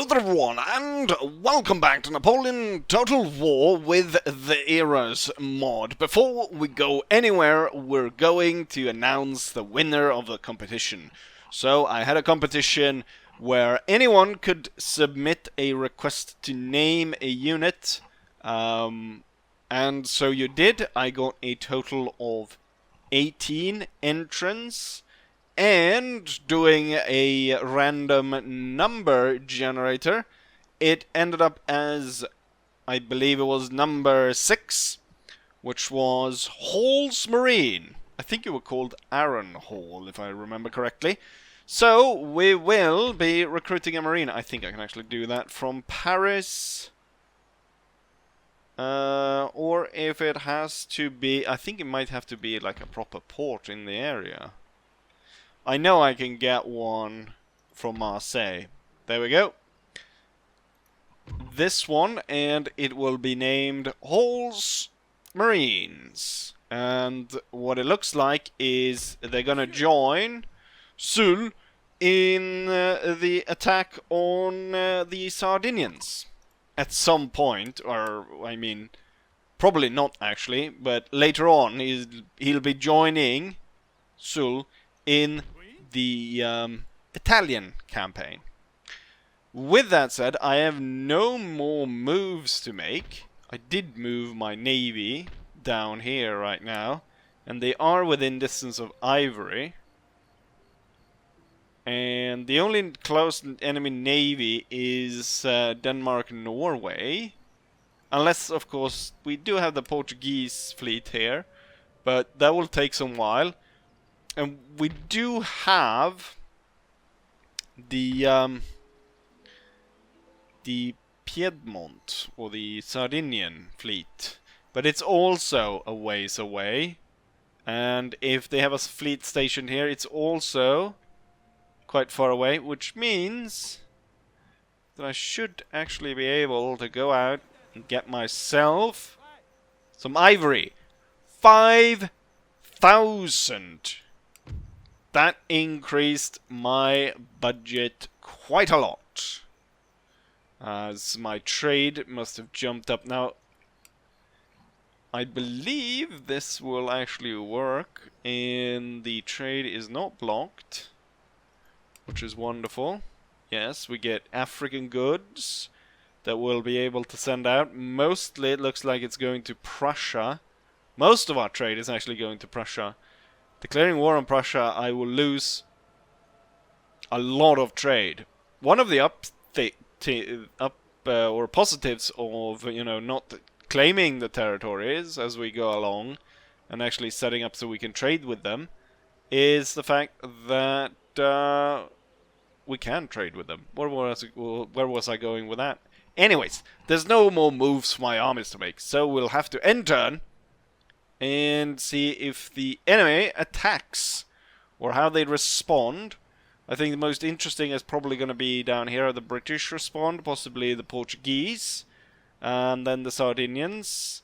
there everyone, and welcome back to Napoleon Total War with the Eras mod. Before we go anywhere, we're going to announce the winner of the competition. So I had a competition where anyone could submit a request to name a unit, and so you did. I got a total of 18 entrants. And doing a random number generator, it ended up as, I believe it was number 6, which was Hall's Marine. I think it was called Aaron Hall, if I remember correctly. So, we will be recruiting a Marine. I think I can actually do that from Paris. Or if it has to be, I think it might have to be like a proper port in the area. I know I can get one from Marseille. There we go. This one, and it will be named Hall's Marines. And what it looks like is they're gonna join Sul in the attack on the Sardinians. At some point, or I mean, probably not actually, but later on he'll be joining Sul in the Italian campaign. With that said, I have no more moves to make. I did move my navy down here right now, and they are within distance of Ivory. And the only close enemy navy is Denmark-Norway. Unless, of course, we do have the Portuguese fleet here, but that will take some while. And we do have the Piedmont, or the Sardinian fleet. But it's also a ways away. And if they have a fleet stationed here, it's also quite far away, which means that I should actually be able to go out and get myself some ivory. 5,000! That increased my budget quite a lot, as my trade must have jumped up. Now, I believe this will actually work, and the trade is not blocked, which is wonderful. Yes, we get African goods that we'll be able to send out. Mostly it looks like it's going to Prussia. Most of our trade is actually going to Prussia. Declaring war on Prussia, I will lose a lot of trade. One of the or positives of, you know, not claiming the territories as we go along and actually setting up so we can trade with them is the fact that we can trade with them. Where was I going with that? Anyways, there's no more moves for my armies to make, so we'll have to end turn and see if the enemy attacks or how they respond. I think the most interesting is probably going to be down here. The British respond, possibly the Portuguese, and then the Sardinians,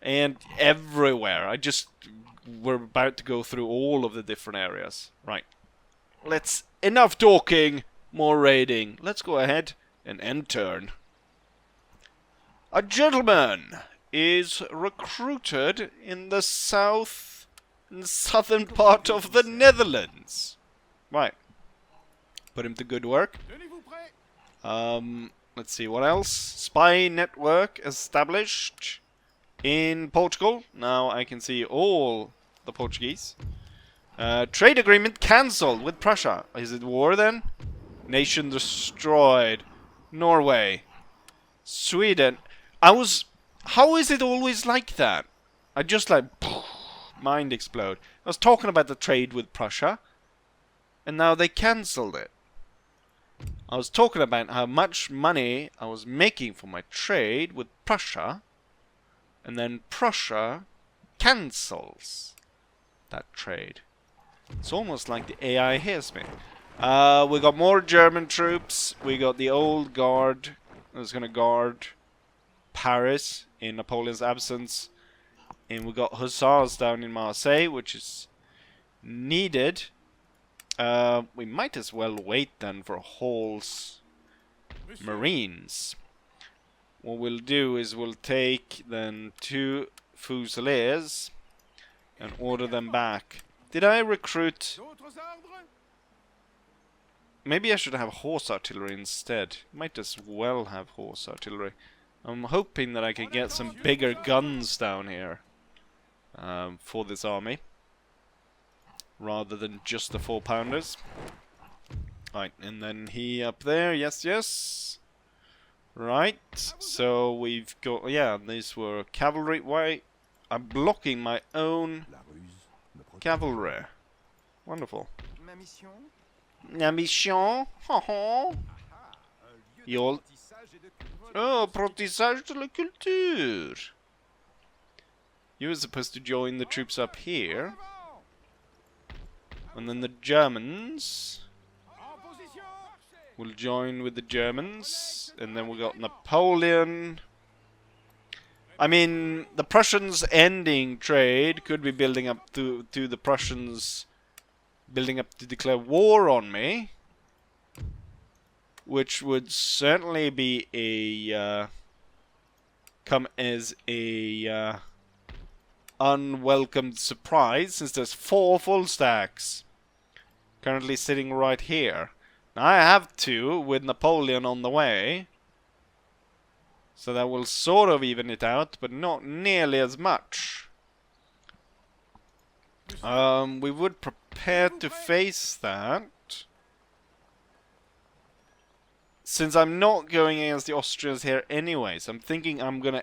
and everywhere. We're about to go through all of the different areas. Right. Enough talking, more raiding. Let's go ahead and end turn. A gentleman is recruited in the southern part of the Netherlands. Right. Put him to good work. Let's see, what else? Spy network established in Portugal. Now I can see all the Portuguese. Trade agreement cancelled with Prussia. Is it war then? Nation destroyed. Norway. Sweden. How is it always like that? I just like mind explode. I was talking about the trade with Prussia, and now they cancelled it. I was talking about how much money I was making for my trade with Prussia, and then Prussia cancels that trade. It's almost like the AI hears me. We got more German troops. We got the old guard that's going to guard Paris in Napoleon's absence. And we got hussars down in Marseille, which is needed. We might as well wait then for Hall's Marines. What we'll do is we'll take then 2 Fusiliers and order them back. Did I recruit? Maybe I should have horse artillery instead. Might as well have horse artillery. I'm hoping that I can get some bigger guns down here for this army, rather than just the 4-pounders. Right, and then he up there, yes, yes. Right, so we've got, yeah, these were cavalry. Why? I'm blocking my own cavalry. Wonderful. La mission? You'll... Oh, apprentissage de la culture. You were supposed to join the troops up here. And then the Germans will join with the Germans. And then we got Napoleon. I mean, the Prussians ending trade could be building up to the Prussians building up to declare war on me, which would certainly be a come as a unwelcomed surprise, since there's 4 full stacks currently sitting right here. Now I have 2 with Napoleon on the way, so that will sort of even it out, but not nearly as much. We would prepare to face that. Since I'm not going against the Austrians here anyways, I'm thinking I'm gonna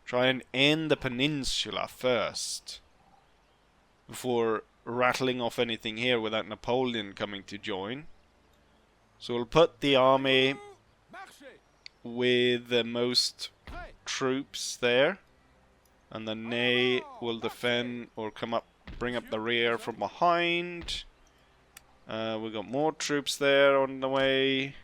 try and end the peninsula first, before rattling off anything here without Napoleon coming to join. So we'll put the army with the most troops there, and the Ney will defend or come up, bring up the rear from behind. We got more troops there on the way.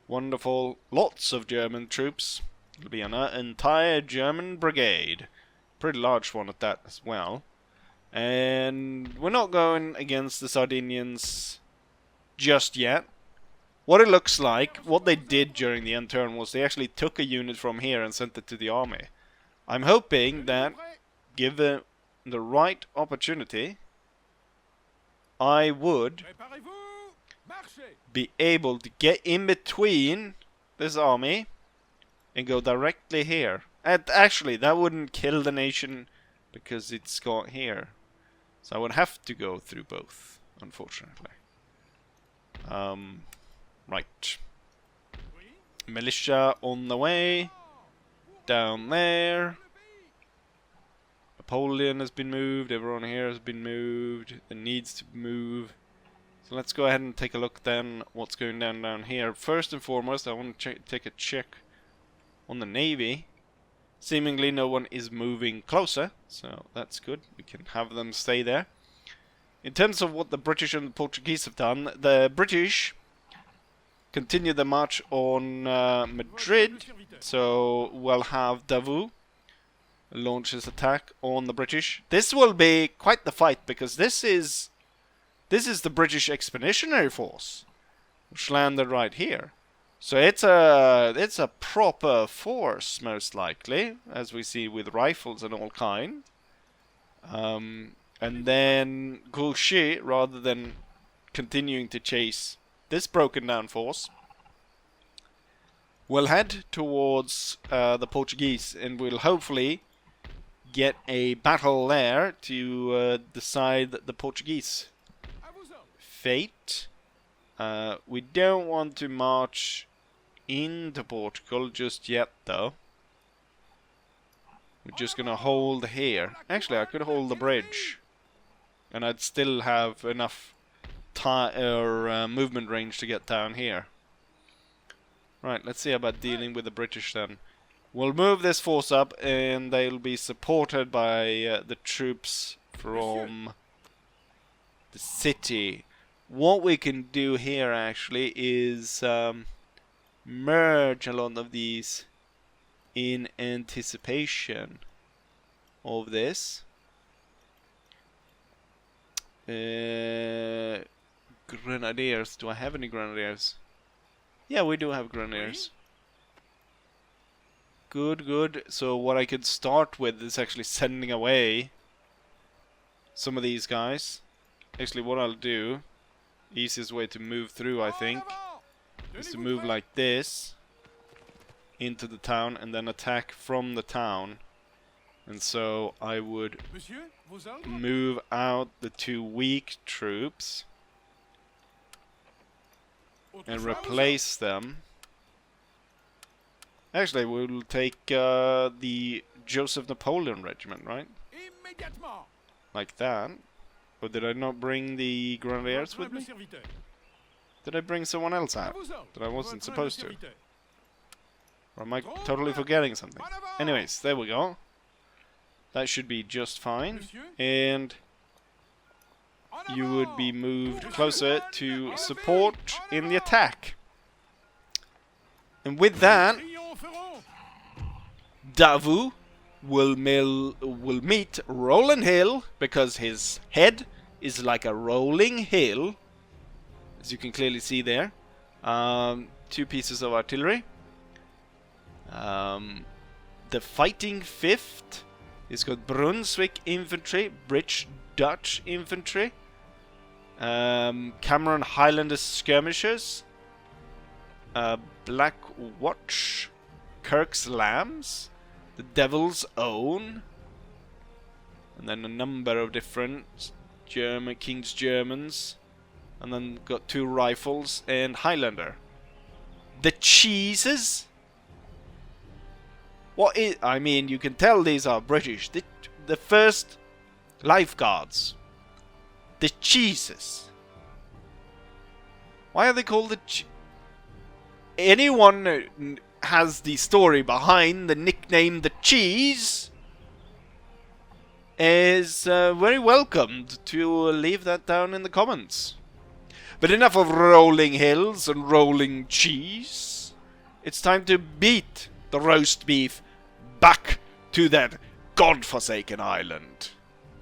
Wonderful. Lots of German troops. It'll be an entire German brigade. Pretty large one at that as well. And we're not going against the Sardinians just yet. What it looks like, what they did during the end turn was they actually took a unit from here and sent it to the army. I'm hoping that, given the right opportunity, I would be able to get in between this army and go directly here. And actually, that wouldn't kill the nation because it's got here. So I would have to go through both, unfortunately. Right. Militia on the way. Down there. Napoleon has been moved. Everyone here has been moved. It needs to move. So let's go ahead and take a look then what's going down here. First and foremost, I want to take a check on the Navy. Seemingly no one is moving closer, so that's good. We can have them stay there. In terms of what the British and the Portuguese have done, the British continue the march on Madrid, so we'll have Davout launch his attack on the British. This will be quite the fight, because this is the British Expeditionary Force, which landed right here. So it's a proper force, most likely, as we see with rifles and all kind. And then Grouchy, rather than continuing to chase this broken down force, will head towards the Portuguese, and will hopefully get a battle there to decide the Portuguese fate. We don't want to march into Portugal just yet, though. We're just gonna hold here. Actually, I could hold the bridge, and I'd still have enough movement range to get down here. Right, let's see about dealing with the British then. We'll move this force up, and they'll be supported by the troops from the city. What we can do here actually is merge a lot of these in anticipation of this. Grenadiers. Do I have any grenadiers? Yeah, we do have grenadiers. Good, good. So what I could start with is actually sending away some of these guys. Actually, what I'll do, easiest way to move through, I think, is to move like this into the town and then attack from the town. And so I would move out the 2 weak troops and replace them. Actually, we'll take the Joseph Napoleon regiment, right? Like that. Or did I not bring the grenadiers with me? Did I bring someone else out that I wasn't supposed to? Or am I totally forgetting something? Anyways, there we go. That should be just fine. And you would be moved closer to support in the attack. And with that, Davu will meet Roland Hill, because his head is like a rolling hill, as you can clearly see there. 2 pieces of artillery. The fighting 5th is got Brunswick infantry, British Dutch infantry, Cameron Highlanders skirmishers, Black Watch, Kirk's Lambs, the Devil's Own, and then a number of different King's Germans, and then got 2 rifles and Highlander. The cheeses. What is? I mean, you can tell these are British. The first lifeguards. The cheeses. Why are they called the? Anyone has the story behind the nickname the cheese is very welcomed to leave that down in the comments. But enough of rolling hills and rolling cheese. It's time to beat the roast beef back to that godforsaken island.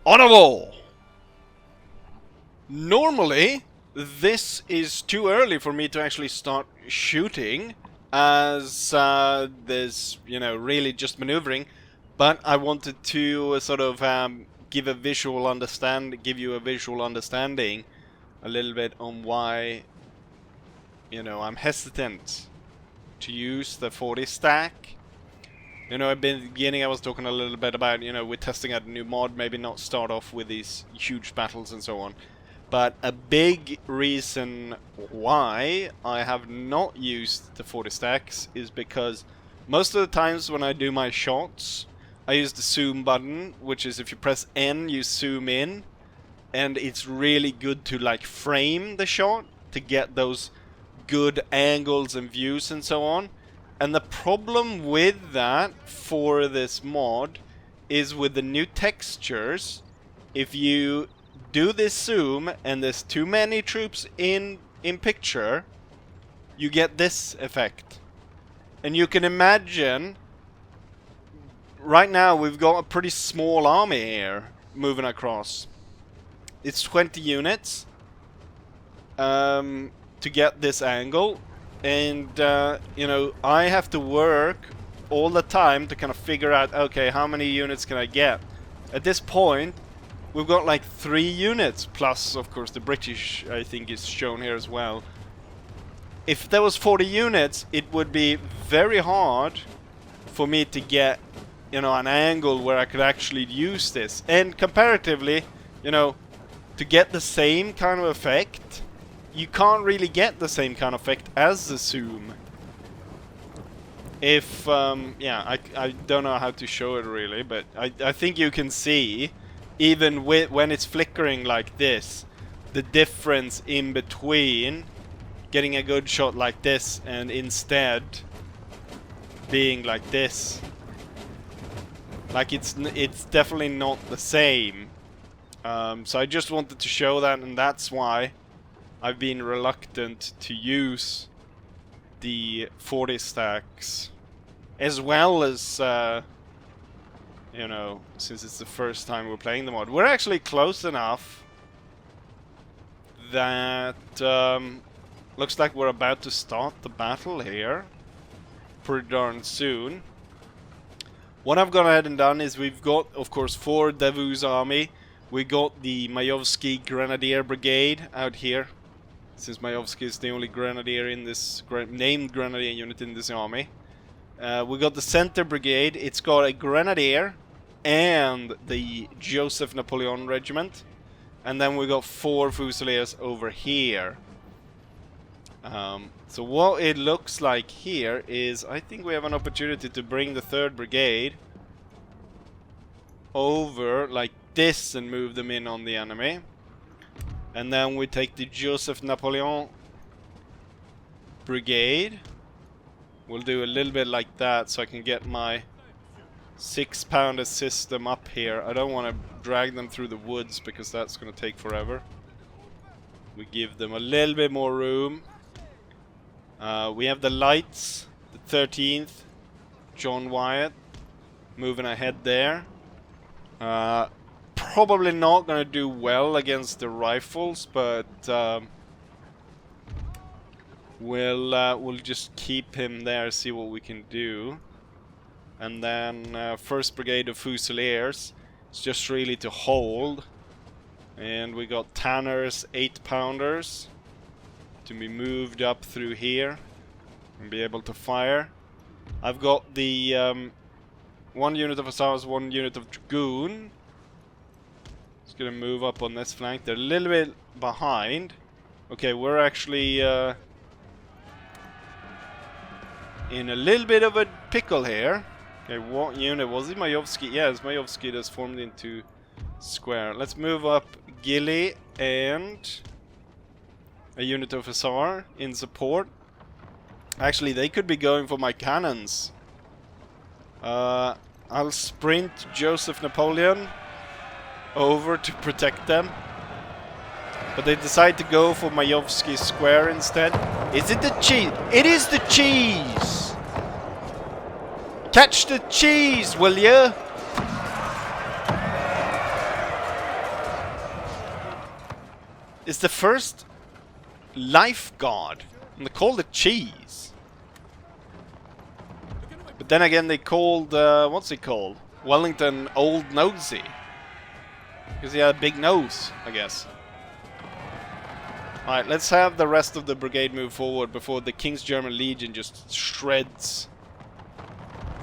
On a wall! Normally, this is too early for me to actually start shooting, as there's, really just maneuvering. But I wanted to sort of give you a visual understanding a little bit on why, I'm hesitant to use the 40 stack. At the beginning I was talking a little bit about, we're testing out a new mod, maybe not start off with these huge battles and so on. But a big reason why I have not used the 40 stacks is because most of the times when I do my shots, I use the zoom button, which is if you press N, you zoom in. And it's really good to like frame the shot to get those good angles and views and so on. And the problem with that for this mod is with the new textures, if you do this zoom and there's too many troops in picture, you get this effect. And you can imagine, right now we've got a pretty small army here moving across. It's 20 units to get this angle. And, I have to work all the time to kind of figure out, okay, how many units can I get? At this point, we've got like 3 units, plus, of course, the British, I think, is shown here as well. If there was 40 units, it would be very hard for me to get, an angle where I could actually use this. And comparatively, to get the same kind of effect, you can't really get the same kind of effect as the zoom. If, I don't know how to show it really, but I think you can see, even when it's flickering like this, the difference in between getting a good shot like this and instead being like this. Like it's definitely not the same. So I just wanted to show that, and that's why I've been reluctant to use the 40 stacks, as well as, since it's the first time we're playing the mod. We're actually close enough that Looks like we're about to start the battle here. Pretty darn soon. What I've gone ahead and done is we've got, of course, for Davu's army, we got the Majovsky Grenadier Brigade out here. Since Majovsky is the only grenadier in this, named grenadier unit in this army. We got the Center Brigade. It's got a grenadier and the Joseph Napoleon Regiment. And then we got 4 Fusiliers over here. So what it looks like here is, I think we have an opportunity to bring the 3rd Brigade over like this and move them in on the enemy. And then we take the Joseph Napoleon Brigade. We'll do a little bit like that so I can get my 6-pounder system up here. I don't want to drag them through the woods because that's going to take forever. We give them a little bit more room. We have the lights, the 13th, John Wyatt, moving ahead there. Probably not going to do well against the rifles, but we'll just keep him there, see what we can do. And then 1st Brigade of Fusiliers, it's just really to hold. And we got Tanner's 8-pounders to be moved up through here and be able to fire. I've got the 1 unit of Hussars, 1 unit of Dragoon. It's gonna move up on this flank. They're a little bit behind. Okay, we're actually in a little bit of a pickle here. Okay, what unit was it? Majovsky? Yeah, it's Majovsky that's formed into square. Let's move up Gilly and a unit of Hussar in support. Actually, they could be going for my cannons. I'll sprint Joseph Napoleon over to protect them. But they decide to go for Majovsky Square instead. Is it the cheese? It is the cheese! Catch the cheese, will ya? It's the first lifeguard. And they called it cheese. But then again they called, what's he called? Wellington Old Nosey. Because he had a big nose, I guess. Alright, let's have the rest of the brigade move forward before the King's German Legion just shreds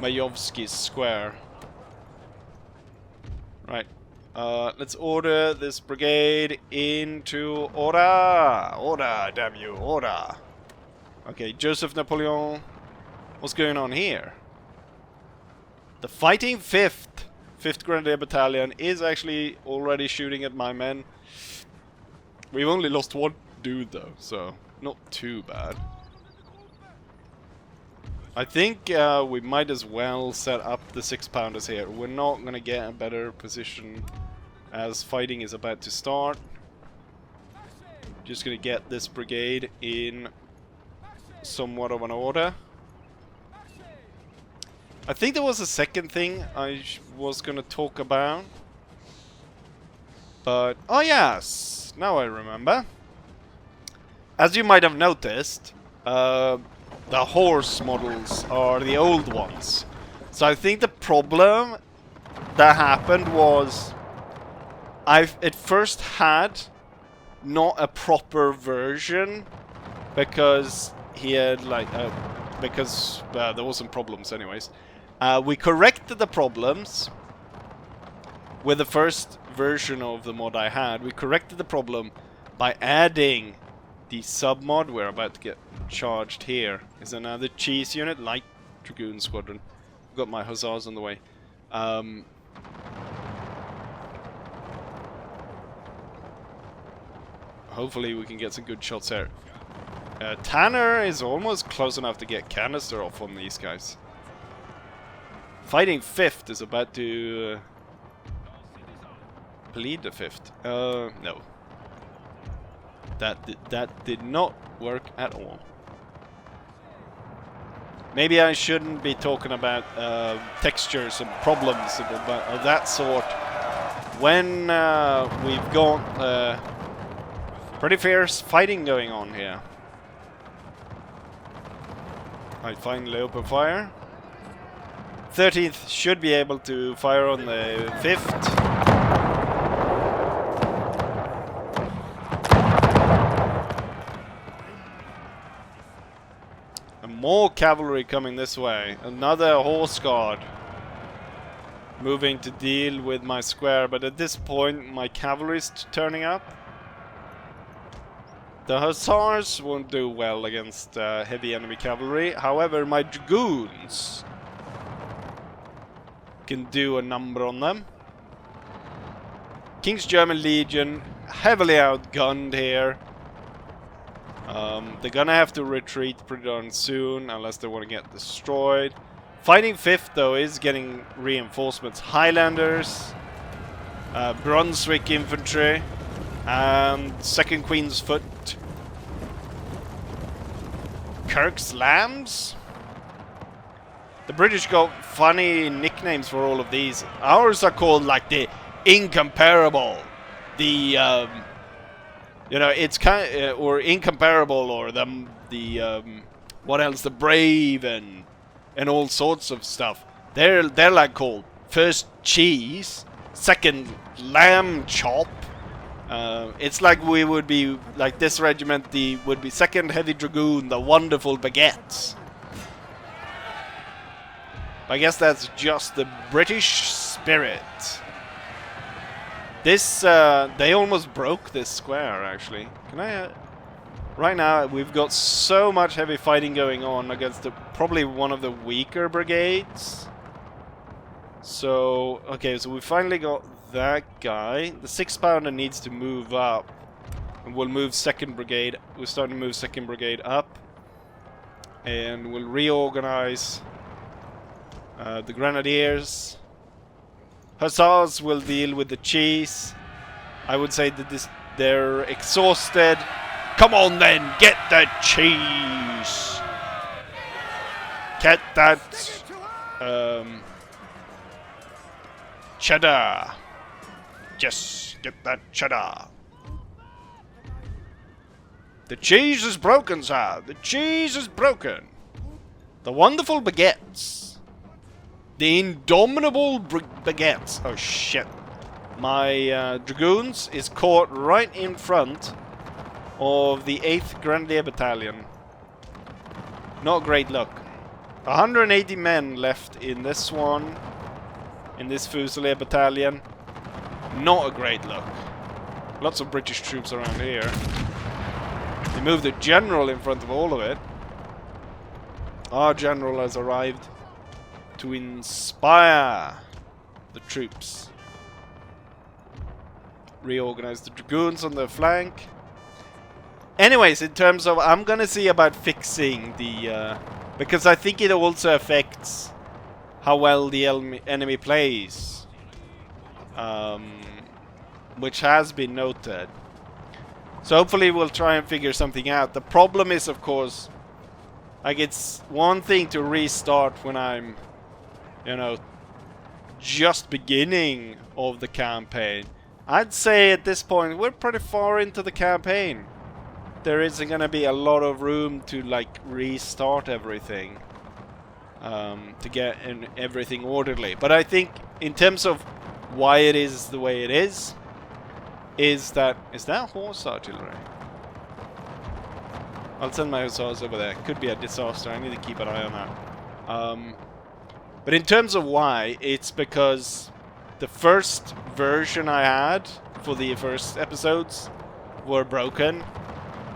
Majovsky's square. Right. Let's order this brigade into order! Order, damn you, order! Okay, Joseph Napoleon. What's going on here? The Fighting 5th Grenadier Battalion is actually already shooting at my men. We've only lost 1 dude though, so not too bad. I think we might as well set up the 6-pounders here. We're not going to get a better position as fighting is about to start. Just going to get this brigade in somewhat of an order. I think there was a second thing I was going to talk about. But, oh yes, now I remember. As you might have noticed, the horse models are the old ones. So I think the problem that happened was it first had not a proper version because he had like because there was some problems anyways. We corrected the problems with the first version of the mod I had. We corrected the problem by adding the sub-mod. We're about to get charged here. Is another cheese unit, light dragoon squadron. Got my hussars on the way. Hopefully we can get some good shots there. Tanner is almost close enough to get canister off on these guys. Fighting 5th is about to bleed the 5th. No. That did not work at all. Maybe I shouldn't be talking about textures and problems of that sort when we've got pretty fierce fighting going on here. I finally open fire. 13th should be able to fire on the 5th. And more cavalry coming this way. Another horse guard moving to deal with my square, but at this point my cavalry is turning up. The hussars won't do well against heavy enemy cavalry. However, my dragoons can do a number on them. King's German Legion heavily outgunned here. They're gonna have to retreat pretty darn soon unless they want to get destroyed. Fighting 5th though is getting reinforcements. Highlanders, Brunswick infantry, and 2nd Queen's Foot. Kirk's Lambs? The British got funny nicknames for all of these. Ours are called like the Incomparable. The, you know, it's kind of, or Incomparable, or the what else? The Brave and all sorts of stuff. They're like called first cheese, second lamb chop. It's like we would be like this regiment. Would be 2nd Heavy Dragoon, the Wonderful Baguettes. I guess that's just the British spirit. This they almost broke this square actually. Can I? Right now we've got so much heavy fighting going on against probably one of the weaker brigades. So okay, so we finally got that guy. The 6-pounder needs to move up, and we'll move 2nd Brigade. We're starting to move 2nd Brigade up, and we'll reorganize the Grenadiers. Hussars will deal with the cheese. I would say that they're exhausted. Come on then, get the cheese. Get that cheddar. Yes, get that cheddar. The cheese is broken, sir. The cheese is broken. The wonderful baguettes. The indomitable baguettes. Oh shit. My dragoons is caught right in front of the 8th Grenadier Battalion. Not great luck. 180 men left in this one. In this Fusilier Battalion. Not a great look. Lots of British troops around here. They moved the general in front of all of it. Our general has arrived to inspire the troops. Reorganize the dragoons on their flank. Anyways, in terms of, I'm gonna see about fixing the because I think it also affects how well the enemy plays. Which has been noted. So hopefully we'll try and figure something out. The problem is, of course, like it's one thing to restart when I'm, you know, just beginning of the campaign. I'd say at this point we're pretty far into the campaign. There isn't gonna be a lot of room to like restart everything, to get everything orderly. But I think in terms of why it is the way it is that horse artillery? I'll send my hussars over there. Could be a disaster. I need to keep an eye on that. But in terms of why, it's because the first version I had for the first episodes were broken,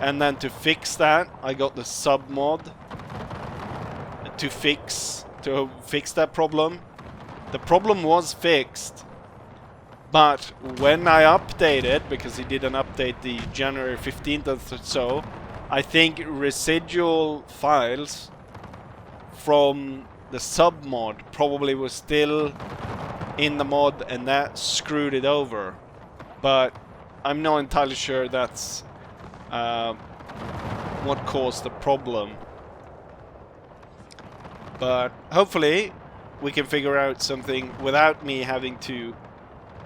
and then to fix that, I got the sub mod to fix that problem. The problem was fixed. But when I updated, because he did an update the January 15th or so, I think residual files from the sub mod probably was still in the mod, and that screwed it over. But I'm not entirely sure that's what caused the problem. But hopefully we can figure out something without me having to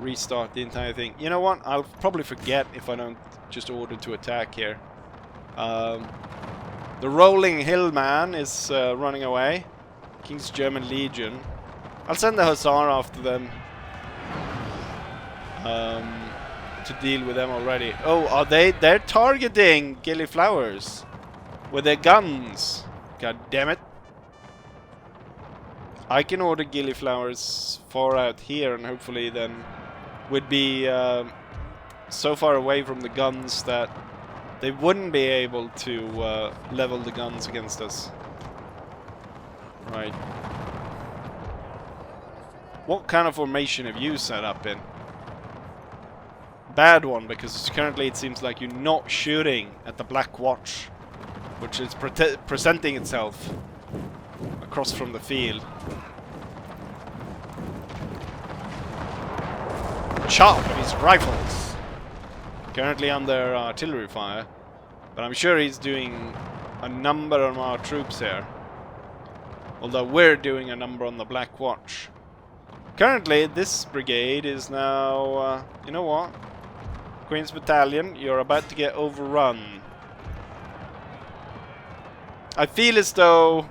restart the entire thing. You know what? I'll probably forget if I don't just order to attack here. The Rolling Hill Man is running away. King's German Legion. I'll send the Hussar after them. To deal with them already. Oh, are they? They're targeting Gillyflowers with their guns. God damn it. I can order Gillyflowers far out here and hopefully then would be so far away from the guns that they wouldn't be able to level the guns against us. Right. What kind of formation have you set up in? Bad one, because currently it seems like you're not shooting at the Black Watch, which is presenting itself across from the field. Chop his rifles! Currently under artillery fire, but I'm sure he's doing a number on our troops here. Although we're doing a number on the Black Watch. Currently, this brigade is now... you know what? Queen's Battalion, you're about to get overrun. I feel as though...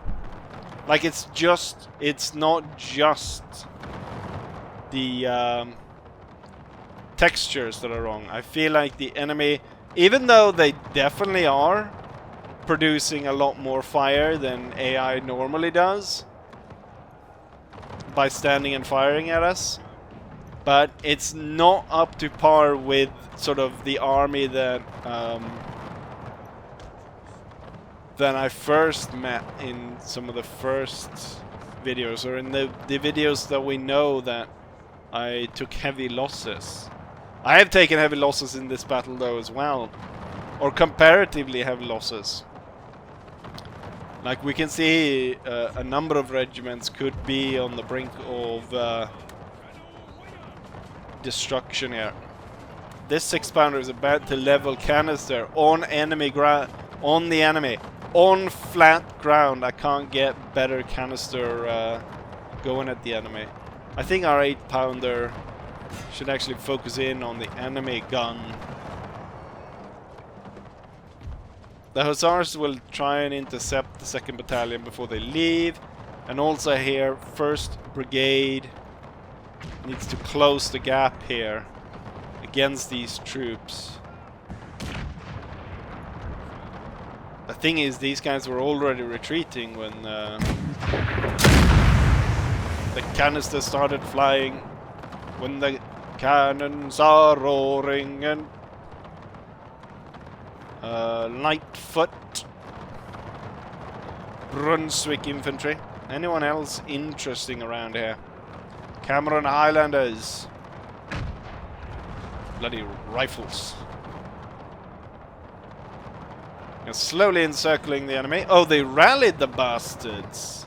like it's not just the textures that are wrong. I feel like the enemy, even though they definitely are producing a lot more fire than AI normally does by standing and firing at us, but it's not up to par with sort of the army that I first met in some of the first videos, or in the videos that we know that I took heavy losses. I have taken heavy losses in this battle though as well, or comparatively heavy losses. Like we can see a number of regiments could be on the brink of destruction here. This 6-pounder is about to level canister on enemy ground, on the enemy, on flat ground. I can't get better canister going at the enemy. I think our 8-pounder should actually focus in on the enemy gun. The Hussars will try and intercept the 2nd Battalion before they leave. And also here, 1st Brigade needs to close the gap here against these troops. The thing is, these guys were already retreating when the canisters started flying. When the cannons are roaring and Lightfoot, Brunswick Infantry. Anyone else interesting around here? Cameron Highlanders. Bloody rifles. They're slowly encircling the enemy. Oh, they rallied the bastards.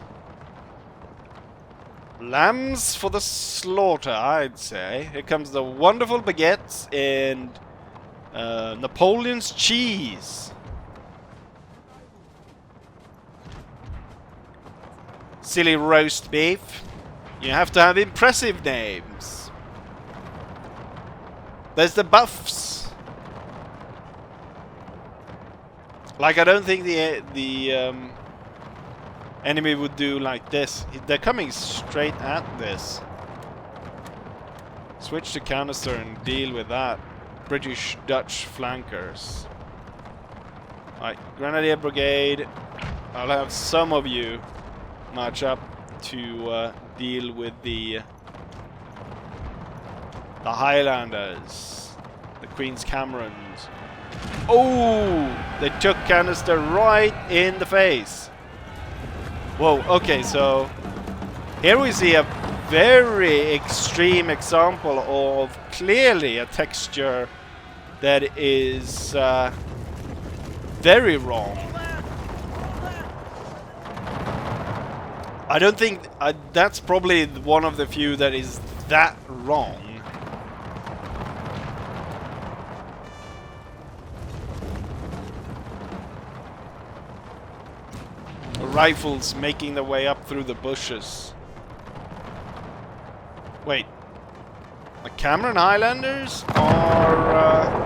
Lambs for the slaughter, I'd say. Here comes the wonderful baguettes and Napoleon's cheese. Silly roast beef. You have to have impressive names. There's the buffs. Like, I don't think the enemy would do like this. They're coming straight at this. Switch to canister and deal with that. British Dutch flankers. Right, Grenadier Brigade. I'll have some of you march up to deal with the Highlanders, the Queen's Camerons. Oh, they took canister right in the face. Whoa, okay, so here we see a very extreme example of clearly a texture that is very wrong. I don't think that's probably one of the few that is that wrong. Rifles making their way up through the bushes. Wait, the Cameron Highlanders are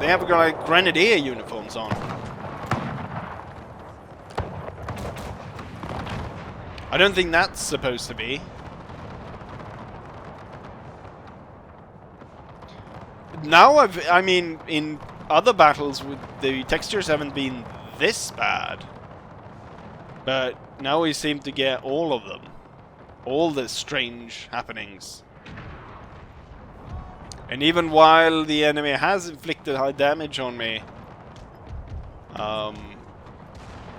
They have got like grenadier uniforms on. I don't think that's supposed to be. Now I mean, in other battles, the textures haven't been this bad. But now we seem to get all of them. All the strange happenings. And even while the enemy has inflicted high damage on me,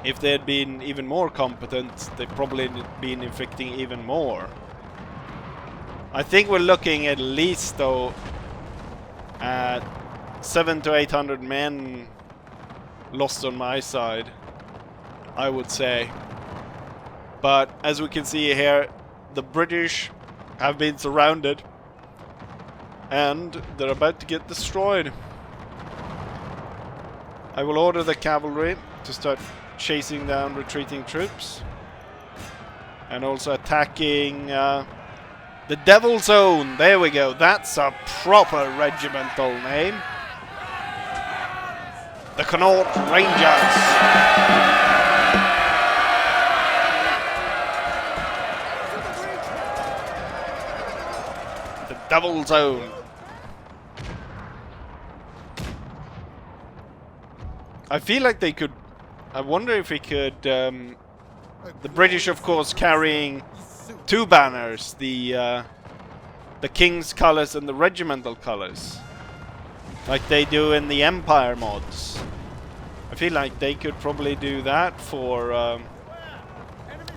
if they had been even more competent, they'd probably been inflicting even more. I think we're looking at least, though, at 700 to 800 men lost on my side, I would say. But as we can see here, the British have been surrounded and they're about to get destroyed. I will order the cavalry to start chasing down retreating troops and also attacking the Devil Zone. There we go. That's a proper regimental name. The Connaught Rangers. Devil Zone. I feel like they could... I wonder if we could... the British, of course, carrying two banners. The King's colours and the regimental colours. Like they do in the Empire mods. I feel like they could probably do that for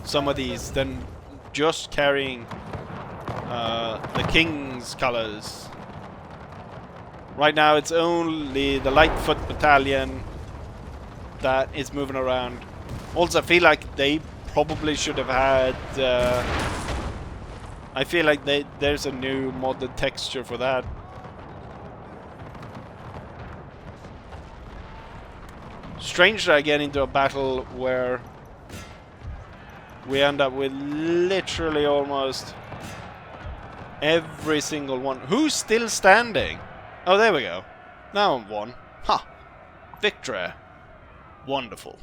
some of these than just carrying the King's colours. Right now it's only the Lightfoot Battalion that is moving around. Also, I feel like they probably should have had... I feel like there's a new modded texture for that. Strange that I get into a battle where we end up with literally almost every single one. Who's still standing? Oh, there we go. Now I'm one. Ha! Victory. Wonderful.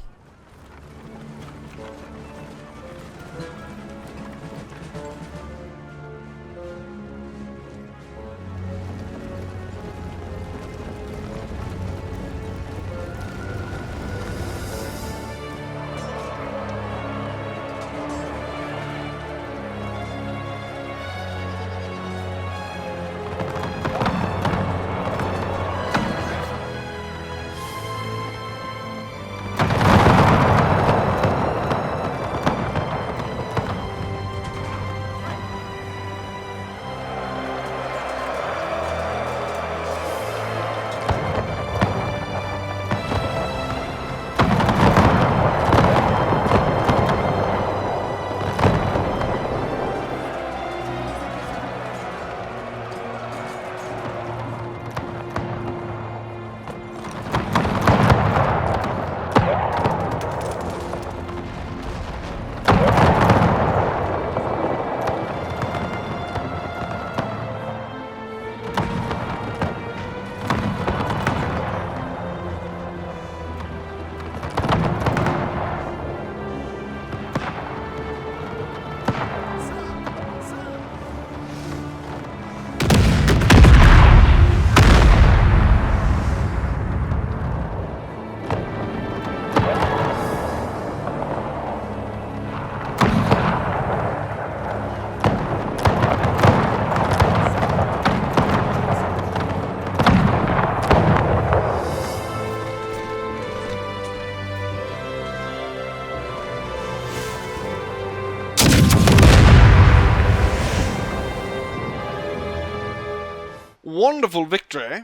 Wonderful victory.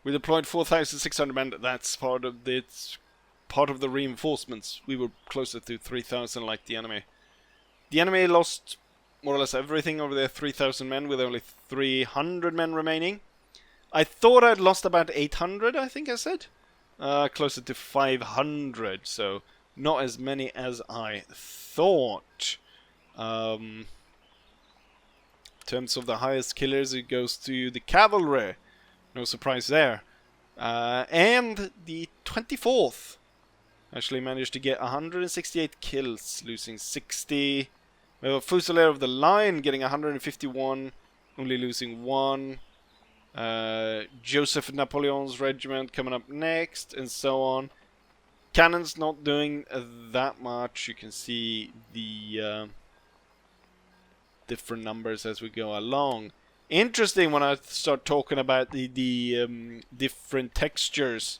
We deployed 4,600 men. That's part of the reinforcements. We were closer to 3,000 like the enemy. The enemy lost more or less everything over their 3,000 men with only 300 men remaining. I thought I'd lost about 800, I think I said. Closer to 500, so not as many as I thought. In terms of the highest killers, it goes to the cavalry. No surprise there. And the 24th actually managed to get 168 kills, losing 60. We have a Fusilier of the Line getting 151, only losing 1. Joseph Napoleon's regiment coming up next, and so on. Cannon's not doing that much. You can see the different numbers as we go along. Interesting when I start talking about the different textures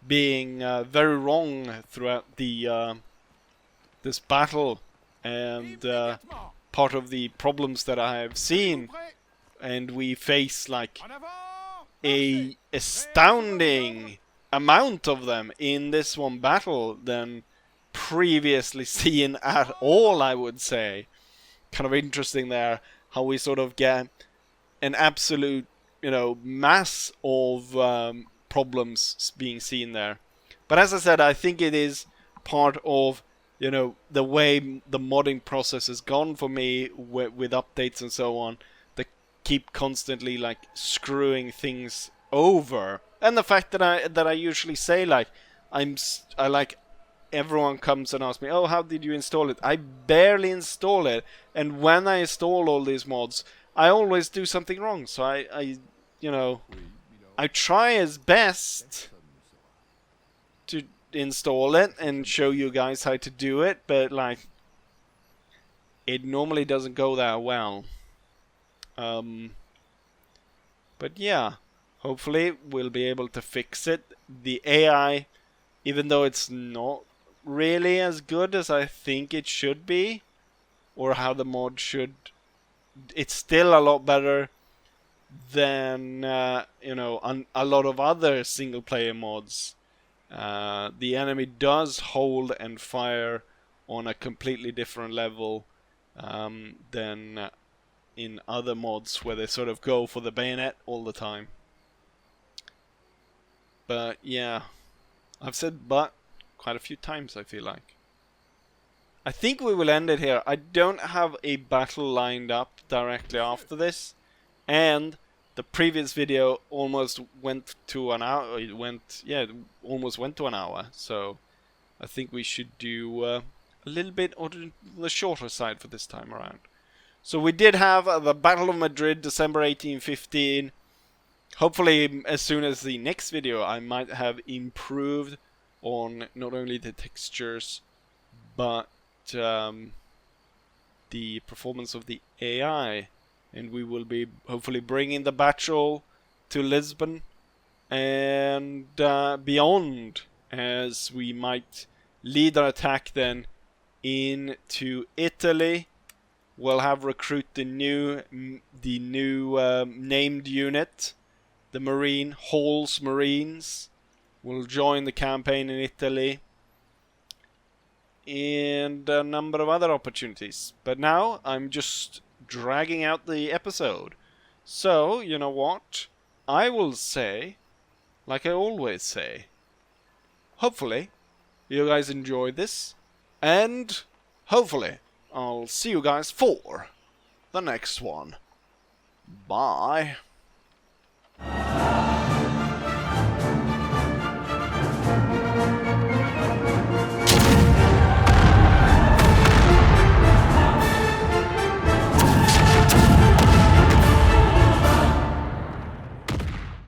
being very wrong throughout the this battle, and part of the problems that I have seen, and we face like a astounding amount of them in this one battle than previously seen at all, I would say. Kind of interesting there how we sort of get an absolute, you know, mass of problems being seen there. But as I said, I think it is part of, you know, the way the modding process has gone for me with updates and so on. They keep constantly like screwing things over, and the fact that I usually say like I like everyone comes and asks me, oh, how did you install it? I barely install it, and when I install all these mods, I always do something wrong. So I you know, I try as best to install it and show you guys how to do it, but like it normally doesn't go that well. But yeah, hopefully we'll be able to fix it. The AI, even though it's not really as good as I think it should be, or how the mod should, it's still a lot better than you know, a lot of other single player mods. The enemy does hold and fire on a completely different level than in other mods where they sort of go for the bayonet all the time. But yeah, I've said but quite a few times, I feel like. I think we will end it here. I don't have a battle lined up directly after this, and the previous video almost went to an hour. It went, yeah, almost went to an hour. So I think we should do a little bit on the shorter side for this time around. So we did have the Battle of Madrid, December 1815. Hopefully, as soon as the next video, I might have improved on not only the textures, but the performance of the AI. And we will be hopefully bringing the battle to Lisbon and beyond, as we might lead our attack then into Italy. We'll have recruit the new named unit, the Marine Hall's Marines. Will join the campaign in Italy, and a number of other opportunities. But now I'm just dragging out the episode. So, you know what? I will say, like I always say, hopefully you guys enjoyed this, and hopefully I'll see you guys for the next one. Bye.